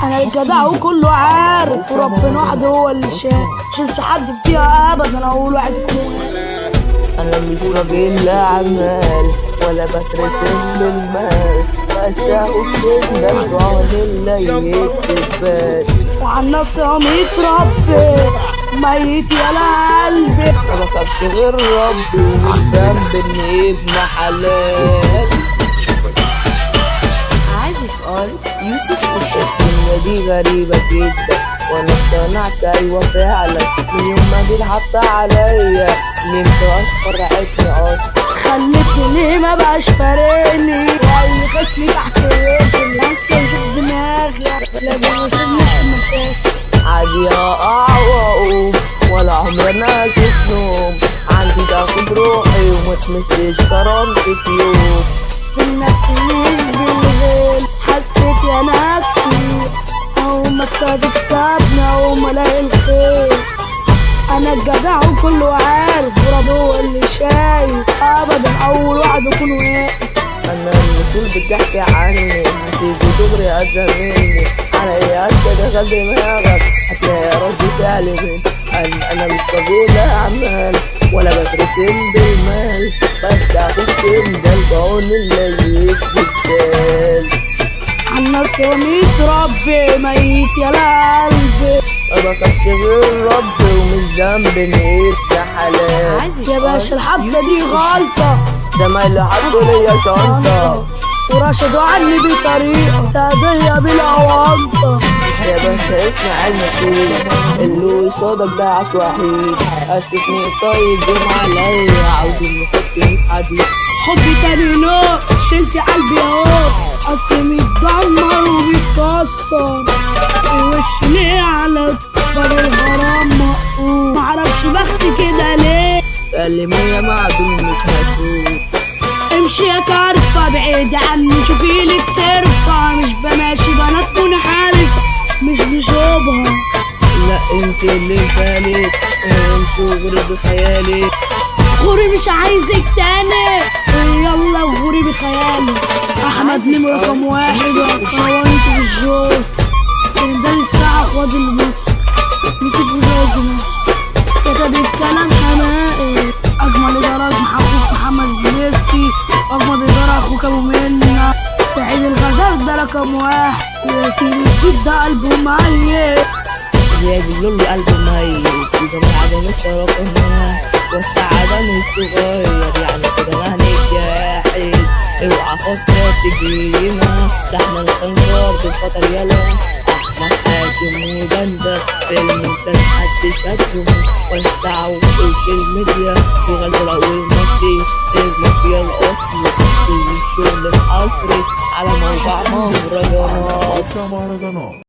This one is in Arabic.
انا الجدع وكله عارف، وربنا وحده هو اللي شاف، مشوفش حد فيها ابدا اول واحد يكون. انا مش راجل عمال ولا بترسم بالمال، بس اخد كده الجعل اللي يكتبال. وعن نفسي قميت ربي ميت يا قلبي، ما بخافش غير ربي ومن ذنب اني ابن حلال. عازف آل يوسف خشب. الدنيا دي غريبة جدا وانا اقتنعت ايوه فعلا، من يوم ما جيت حط عليا نمت اصفر عشني اصلا. خلتني ليه ما بقاش فارقني، واي خصمي تحت رجلي انت شوف دماغي لا بيوصلنيش المشاكل. عادي اقع واقوم ولا عمري انا اشوف نوم، عندي تاخد روحي وما تمسش كرامتي في يوم. النفس مش بالغير حسيت يا نفسي، اول ما تكسبني اول ما الاقي الخير. انا الجدع وكله عارف، ورب هو اللي شايف ابدا اول واحد يكون واقف. انا المسؤول بتحكي عني، هتيجي دغري قداميني على ايه قد دخل دماغك هتلاقي رد فعلي من انا مش راجل عمال ولا بترسم بالمال، بس هترسم ده الجعون اللي يكتبال. عن نفسي وميت ربي ميت يا قلبي، ما بخافش غير ربي ومش ذنب اني ابن حلال. عازف يا باشا آل الحبسه دي يوسف خشب. غلطه، زمايلي حطوا ليا شنطة ورشدوا عني بطريقه تهديه بلا وانطه. يا باشا اسمع المسؤول اللي قصادك ده عك وحيد، قسفني طيب جم عليا عاوزين نحطني في حديد. حبي تاني نوع شلتي قلبي اهو، اصلي متدمر وبيتكسر، ووشي ليه على باب الغرام مقفول، معرفش بختي كده ليه. سلمية معدوم مش مسؤول، امشي يا كارفة بعيد عني شوفيلك سرفة، مش بماشي بنات منحرفة مش بشوبها. لا انت اللي فالك انت غري بخيالك. غوري مش عايزك تاني، يلا غوري بخيالي. احمد نمر رقم واحد وقوانيت في الجو، ده الساعة اخوات النص نكتب وجوزنا، كتب الكلام حمائي. اجمل ادارات محمد ميسي، اجمل ادارة اخوك ابو منى، سعيد الغزال ده رقم واحد، وياسين الجيب ده قلبه ميت. زي بيقولوا قلبه ميت، اذا ما عدمتش رقم واحد والسعادة مش صغير، يعني كده هنتجاحد. اوعى فكر تجينا، ده احنا الخنجر بالخطر يلا. احمد حاتم وبندر في المنتج محدش قدهم، وسعوا في الميديا في غزل والمصري المافيا الاصلي، في الشغل الحصري على موقع مهرجانات.